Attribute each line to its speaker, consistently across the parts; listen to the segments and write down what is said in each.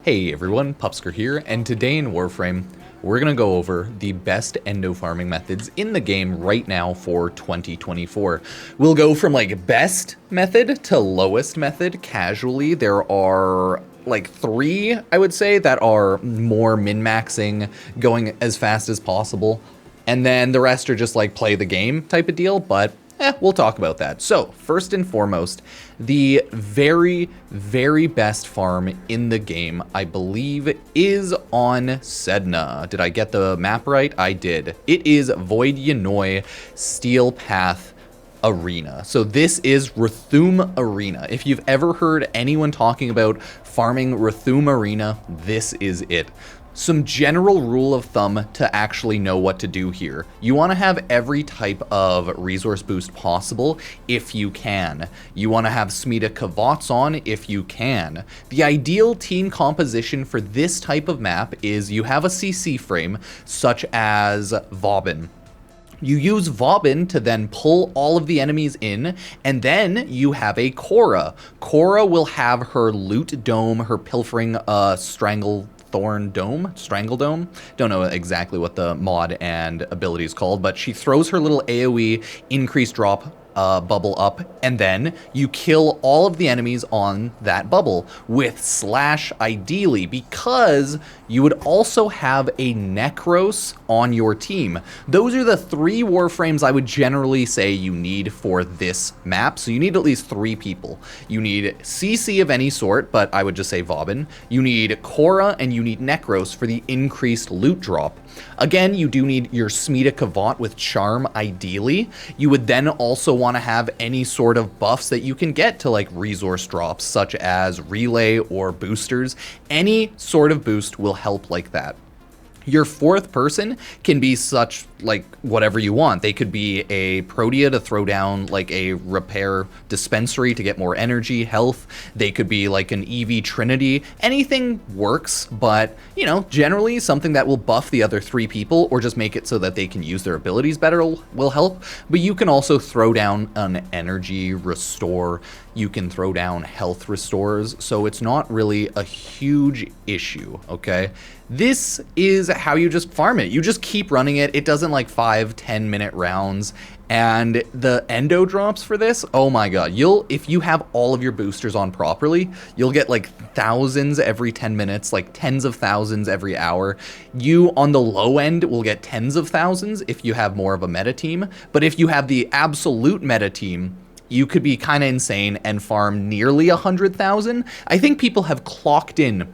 Speaker 1: Hey everyone, Pupsker here, and today in Warframe, we're going to go over the best endo farming methods in the game right now for 2024. We'll go from like best method to lowest method casually. There are like three, I would say, that are more min-maxing, going as fast as possible. And then the rest are just like play the game type of deal, but we'll talk about that. So, first and foremost, the very best farm in the game, I believe, is on Sedna. Did I get the map right? I did. It is Void Yanoi Steel Path Arena. So this is Rathuum Arena. If you've ever heard anyone talking about farming Rathuum Arena, this is it. Some general rule of thumb to actually know what to do here. You want to have every type of resource boost possible if you can. You want to have Smita Kavots on if you can. The ideal team composition for this type of map is you have a CC frame such as Vauban. You use Vauban to then pull all of the enemies in, and then you have a Korra. Korra will have her loot dome, her pilfering Strangle Dome? Don't know exactly what the mod and ability is called, but she throws her little AoE increased drop bubble up, and then you kill all of the enemies on that bubble with slash ideally, because you would also have a Necros on your team. Those are the three Warframes I would generally say you need for this map. So you need at least three people. You need CC of any sort, but I would just say Vauban. You need Korra and you need Necros for the increased loot drop. Again, you do need your Smita Kavot with Charm, ideally. You would then also want to have any sort of buffs that you can get to like resource drops, such as Relay or boosters. Any sort of boost will help like that. Your fourth person can be such like whatever you want. They could be a Protea to throw down like a repair dispensary to get more energy, health. They could be like an EV Trinity. Anything works, but you know, generally something that will buff the other three people or just make it so that they can use their abilities better will help. But you can also throw down an energy restore. You can throw down health restores, so it's not really a huge issue, okay? This is how you just farm it. You just keep running it. It doesn't like 5-10 minute rounds. And the endo drops for this, oh my god, if you have all of your boosters on properly, you'll get like thousands every 10 minutes, like tens of thousands every hour. You, on the low end, will get tens of thousands if you have more of a meta team. But if you have the absolute meta team, you could be kind of insane and farm nearly 100,000. I think people have clocked in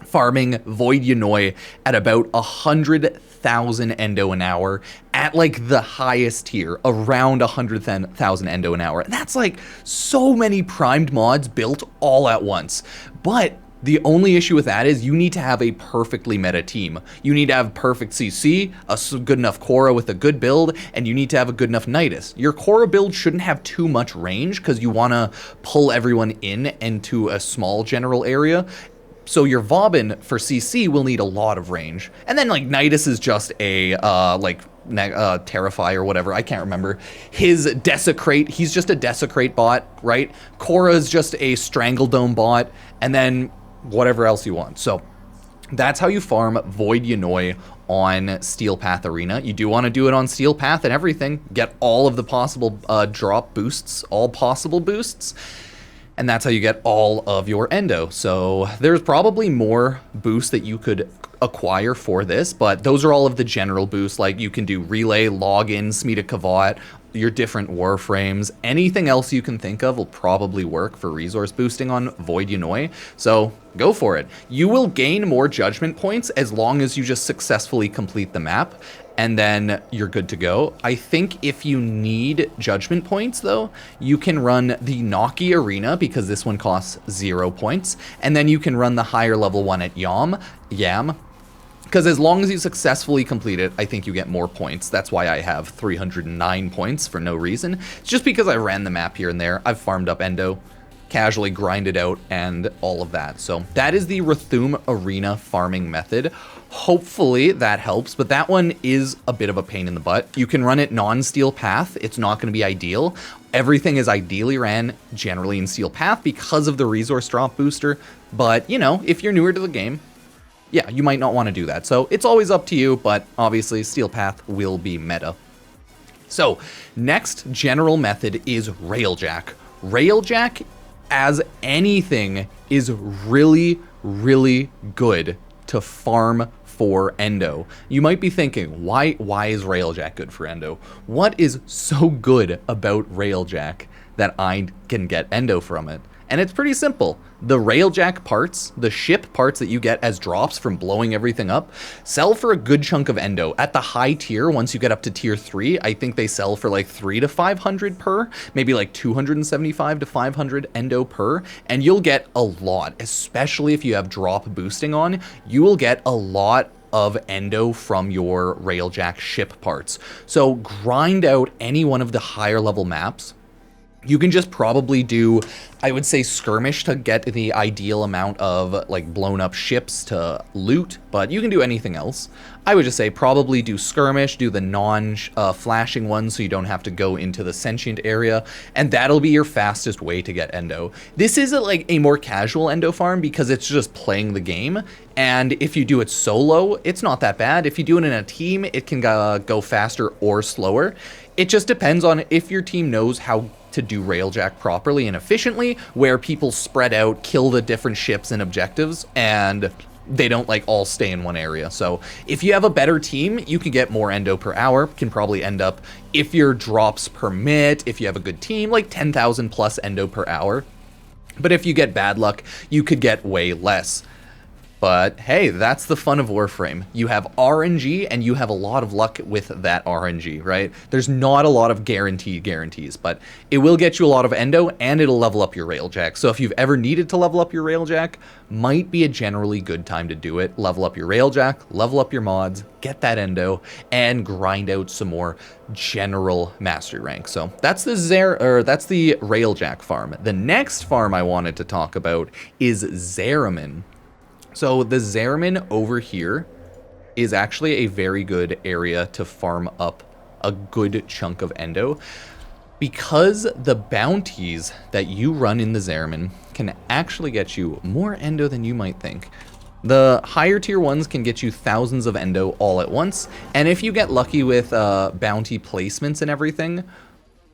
Speaker 1: farming Void Yanoi at about 100,000 endo an hour at like the highest tier, around 100,000 endo an hour. And that's like so many primed mods built all at once. But the only issue with that is you need to have a perfectly meta team. You need to have perfect CC, a good enough Korra with a good build, and you need to have a good enough Nidus. Your Korra build shouldn't have too much range because you want to pull everyone into a small general area. So your Vauban for CC will need a lot of range. And then like Nidus is just a Terrify or whatever, I can't remember. His Desecrate, he's just a Desecrate bot, right? Korra is just a Strangle Dome bot, and then whatever else you want. So that's how you farm Void Yanoi on Steel Path Arena. You do want to do it on Steel Path and everything. Get all of the possible drop boosts, all possible boosts. And that's how you get all of your endo. So there's probably more boosts that you could acquire for this, but those are all of the general boosts. Like you can do Relay, Login, Smita Kavot, your different Warframes. Anything else you can think of will probably work for resource boosting on Void Yanoi. So go for it. You will gain more judgment points as long as you just successfully complete the map, and then you're good to go. I think if you need judgment points though, you can run the Naki Arena because this one costs 0 points, and then you can run the higher level one at Yam, because as long as you successfully complete it, I think you get more points. That's why I have 309 points for no reason. It's just because I ran the map here and there. I've farmed up endo, casually grinded out, and all of that. So that is the Rathuum Arena farming method. Hopefully that helps, but that one is a bit of a pain in the butt. You can run it non-steel path. It's not going to be ideal. Everything is ideally ran generally in Steel Path because of the resource drop booster, but, you know, if you're newer to the game, yeah, you might not want to do that. So it's always up to you, but obviously Steel Path will be meta. So next general method is Railjack. Railjack, as anything, is really, really good to farm for Endo. You might be thinking, why is Railjack good for Endo? What is so good about Railjack that I can get Endo from it? And it's pretty simple. The Railjack parts, the ship parts that you get as drops from blowing everything up, sell for a good chunk of Endo. At the high tier, once you get up to tier 3, I think they sell for like 300 to 500 per, maybe like 275 to 500 Endo per, and you'll get a lot, especially if you have drop boosting on. You will get a lot of Endo from your Railjack ship parts. So grind out any one of the higher level maps. You can just probably do, I would say, skirmish to get the ideal amount of like blown up ships to loot, but you can do anything else. I would just say probably do skirmish, do the non-flashing ones so you don't have to go into the sentient area, and that'll be your fastest way to get Endo. This is like a more casual Endo farm because it's just playing the game, and if you do it solo, it's not that bad. If you do it in a team, it can go faster or slower. It just depends on if your team knows how to do Railjack properly and efficiently, where people spread out, kill the different ships and objectives, and they don't like all stay in one area. So if you have a better team, you can get more Endo per hour, can probably end up, if your drops permit, if you have a good team, like 10,000 plus Endo per hour. But if you get bad luck, you could get way less. But hey, that's the fun of Warframe. You have RNG and you have a lot of luck with that RNG, right? There's not a lot of guarantees, but it will get you a lot of Endo and it'll level up your Railjack. So if you've ever needed to level up your Railjack, might be a generally good time to do it. Level up your Railjack, level up your mods, get that Endo, and grind out some more general mastery rank. So that's the Railjack farm. The next farm I wanted to talk about is Zariman. So the Zariman over here is actually a very good area to farm up a good chunk of Endo, because the bounties that you run in the Zariman can actually get you more Endo than you might think. The higher tier ones can get you thousands of Endo all at once, and if you get lucky with bounty placements and everything,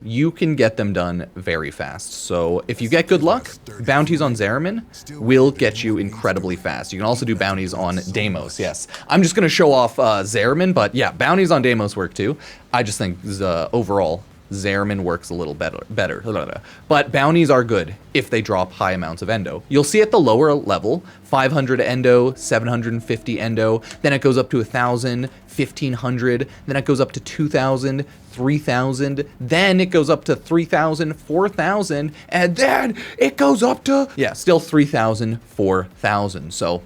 Speaker 1: you can get them done very fast. So if you get good luck, bounties on Zariman will get you incredibly fast. You can also do bounties on Deimos, yes. I'm just going to show off Zariman, but yeah, bounties on Deimos work too. I just think overall, Zariman works a little better. But bounties are good if they drop high amounts of Endo. You'll see at the lower level, 500 Endo, 750 Endo, then it goes up to 1,000, 1,500, then it goes up to 2,000, 3,000, then it goes up to 3,000, 4,000, and then it goes up to, yeah, still 3,000, 4,000. So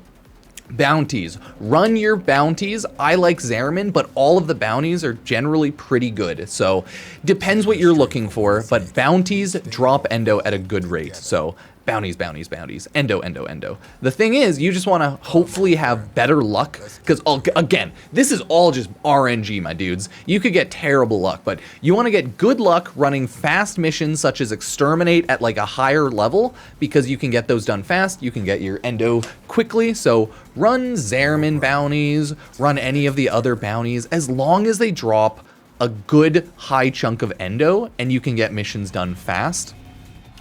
Speaker 1: bounties. Run your bounties. I like Zariman, but all of the bounties are generally pretty good. So depends what you're looking for, but bounties drop Endo at a good rate. So bounties, bounties, bounties, Endo, Endo, Endo. The thing is, you just want to hopefully have better luck, because again, this is all just RNG, my dudes. You could get terrible luck, but you want to get good luck running fast missions such as Exterminate at like a higher level, because you can get those done fast. You can get your Endo quickly. So run Zariman bounties, run any of the other bounties, as long as they drop a good high chunk of Endo and you can get missions done fast.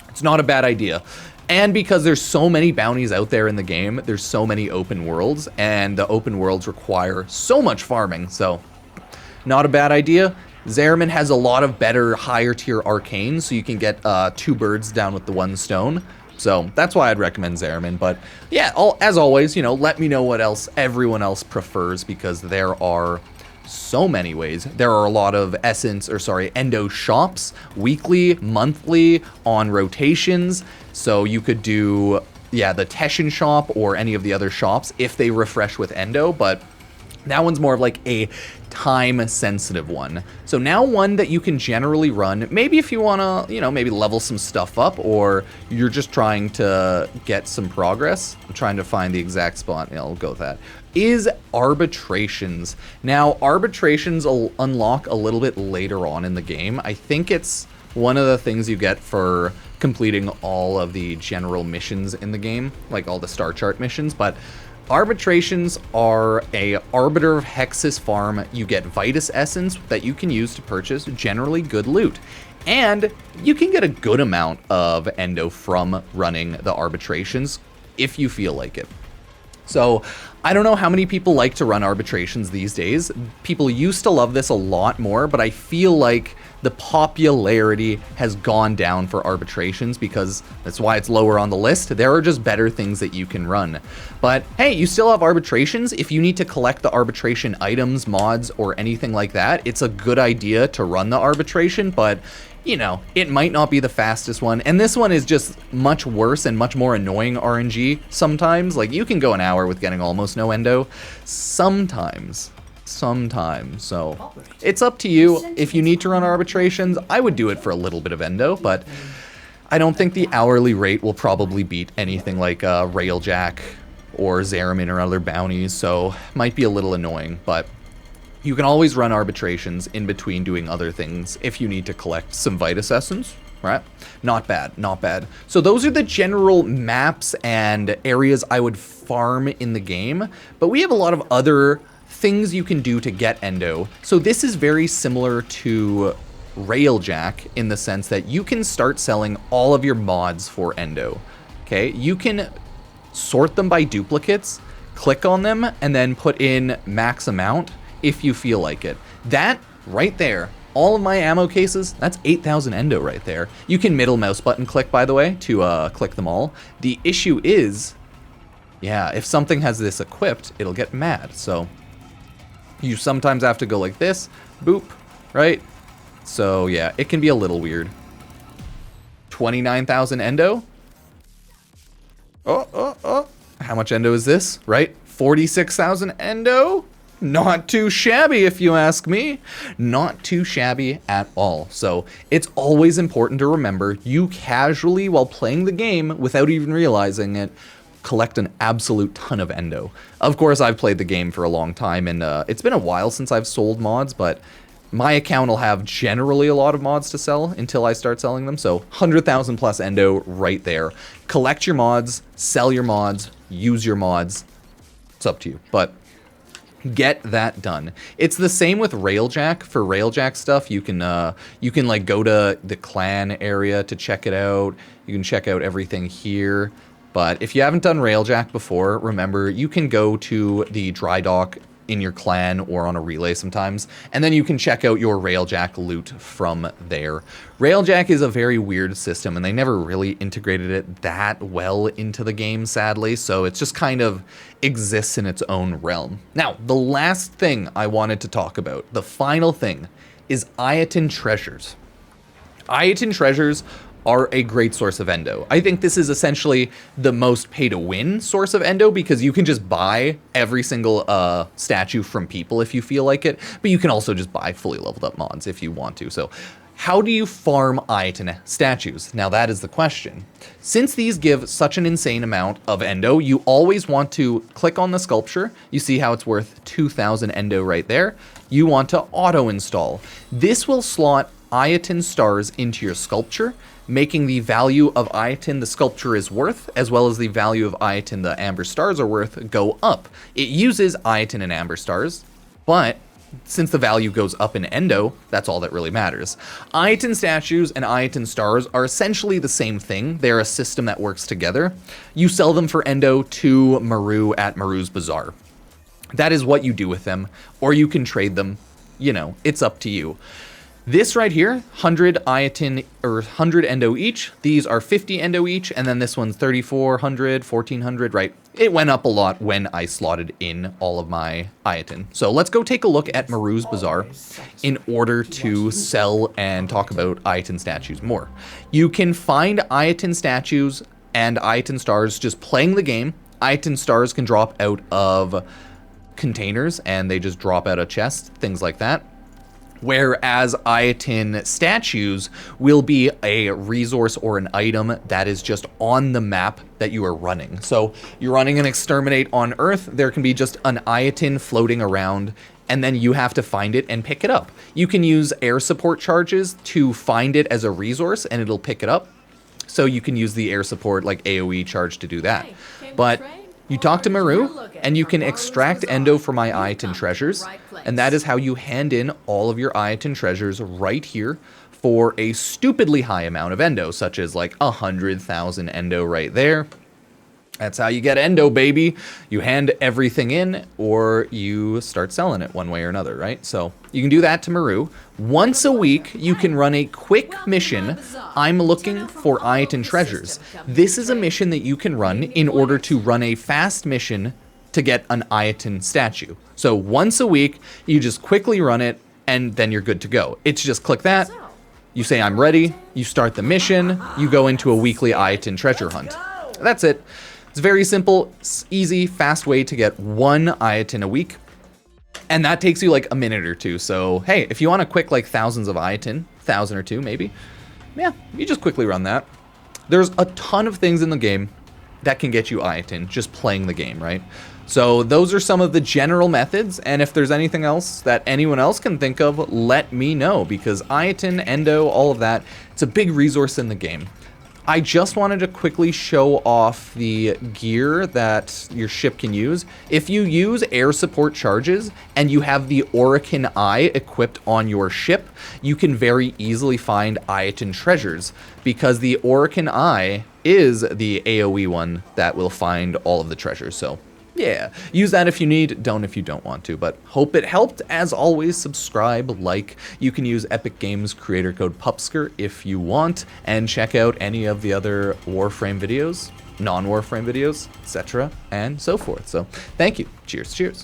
Speaker 1: It's not a bad idea. And because there's so many bounties out there in the game, there's so many open worlds, and the open worlds require so much farming, so not a bad idea. Zariman has a lot of better higher tier arcanes, so you can get 2 birds down with the 1 stone. So that's why I'd recommend Zariman. But yeah, as always, you know, let me know what else everyone else prefers, because there are so many ways. There are a lot of Endo shops, weekly, monthly, on rotations. So you could do, yeah, the Teshin shop or any of the other shops if they refresh with Endo, but that one's more of like a time-sensitive one. So now one that you can generally run, maybe if you want to, you know, maybe level some stuff up, or you're just trying to get some progress. I'm trying to find the exact spot. Yeah, I'll go with that. Is arbitrations. Now, arbitrations will unlock a little bit later on in the game. I think it's one of the things you get for completing all of the general missions in the game, like all the star chart missions, but arbitrations are a Arbiter of Hexus farm. You get Vitus Essence that you can use to purchase generally good loot. And you can get a good amount of Endo from running the arbitrations if you feel like it. So I don't know how many people like to run arbitrations these days. People used to love this a lot more, but I feel like the popularity has gone down for arbitrations because that's why it's lower on the list. There are just better things that you can run. But hey, you still have arbitrations. If you need to collect the arbitration items, mods, or anything like that, it's a good idea to run the arbitration, but you know, it might not be the fastest one. And this one is just much worse and much more annoying RNG sometimes. Like, you can go an hour with getting almost no Endo. Sometimes. So it's up to you. If you need to run arbitrations, I would do it for a little bit of Endo, but I don't think the hourly rate will probably beat anything like Railjack or Zariman or other bounties, so might be a little annoying, but you can always run arbitrations in between doing other things if you need to collect some Vitus Essence, right? Not bad, not bad. So those are the general maps and areas I would farm in the game, but we have a lot of other things you can do to get Endo. So this is very similar to Railjack in the sense that you can start selling all of your mods for Endo, okay? You can sort them by duplicates, click on them, and then put in max amount if you feel like it. That right there, all of my ammo cases, that's 8,000 Endo right there. You can middle mouse button click, by the way, to click them all. The issue is, yeah, if something has this equipped, it'll get mad. So you sometimes have to go like this, boop, right? So yeah, it can be a little weird. 29,000 Endo. Oh. How much Endo is this, right? 46,000 Endo. Not too shabby, if you ask me. Not too shabby at all. So it's always important to remember, you casually, while playing the game, without even realizing it, collect an absolute ton of Endo. Of course, I've played the game for a long time, and it's been a while since I've sold mods, but my account will have generally a lot of mods to sell until I start selling them. So 100,000 plus Endo right there. Collect your mods, sell your mods, use your mods. It's up to you, but get that done. It's the same with Railjack. For Railjack stuff, you can like go to the clan area to check it out. You can check out everything here. But if you haven't done Railjack before, remember, you can go to the dry dock in your clan or on a relay sometimes, and then you can check out your Railjack loot from there. Railjack is a very weird system, and they never really integrated it that well into the game, sadly, so it just kind of exists in its own realm. Now, the last thing I wanted to talk about, the final thing, is ayatan treasures. Ayatan treasures are a great source of Endo. I think this is essentially the most pay-to-win source of Endo because you can just buy every single statue from people if you feel like it, but you can also just buy fully leveled up mods if you want to. So how do you farm ayatan statues? Now that is the question. Since these give such an insane amount of Endo, you always want to click on the sculpture. You see how it's worth 2,000 Endo right there. You want to auto-install. This will slot ayatan stars into your sculpture, making the value of ayatan the sculpture is worth, as well as the value of ayatan the amber stars are worth, go up. It uses ayatan and amber stars, but since the value goes up in Endo, that's all that really matters. Ayatan statues and ayatan stars are essentially the same thing. They're a system that works together. You sell them for Endo to Maru at Maru's Bazaar. That is what you do with them, or you can trade them. You know, it's up to you. This right here, 100 ayatan, or 100 Endo each. These are 50 Endo each, and then this one's 3,400, 1,400, right? It went up a lot when I slotted in all of my ayatan. So let's go take a look at Maru's Bazaar in order to sell and talk about ayatan statues more. You can find ayatan statues and ayatan stars just playing the game. Ayatan stars can drop out of containers, and they just drop out of chests, things like that. Whereas ayatan statues will be a resource or an item that is just on the map that you are running. So you're running an exterminate on Earth, there can be just an ayatan floating around, and then you have to find it and pick it up. You can use air support charges to find it as a resource and it'll pick it up. So you can use the air support like AoE charge to do that. But you talk to Maru, and you can extract Endo from my ayatan treasures, and that is how you hand in all of your ayatan treasures right here for a stupidly high amount of Endo, such as like 100,000 Endo right there. That's how you get Endo, baby. You hand everything in, or you start selling it one way or another, right? So you can do that to Maru. Once a week, you can run a quick mission. I'm looking for ayatan treasures. This is a mission that you can run in order to run a fast mission to get an ayatan statue. So once a week, you just quickly run it, and then you're good to go. It's just click that. You say, I'm ready. You start the mission. You go into a weekly ayatan treasure hunt. That's it. It's very simple, easy, fast way to get one ayatan a week. And that takes you like a minute or two. So, hey, if you want to quick like thousands of ayatan, 1,000 or 2 maybe, yeah, you just quickly run that. There's a ton of things in the game that can get you ayatan just playing the game, right? So those are some of the general methods, and if there's anything else that anyone else can think of, let me know, because ayatan, Endo, all of that, it's a big resource in the game. I just wanted to quickly show off the gear that your ship can use. If you use air support charges and you have the Orichan Eye equipped on your ship, you can very easily find ayatan treasures, because the Orichan Eye is the AoE one that will find all of the treasures. So yeah, use that if you need, don't if you don't want to, but hope it helped. As always, subscribe, like. You can use Epic Games creator code Pupsker if you want, and check out any of the other Warframe videos, non-Warframe videos, etc., and so forth. So thank you. Cheers, cheers.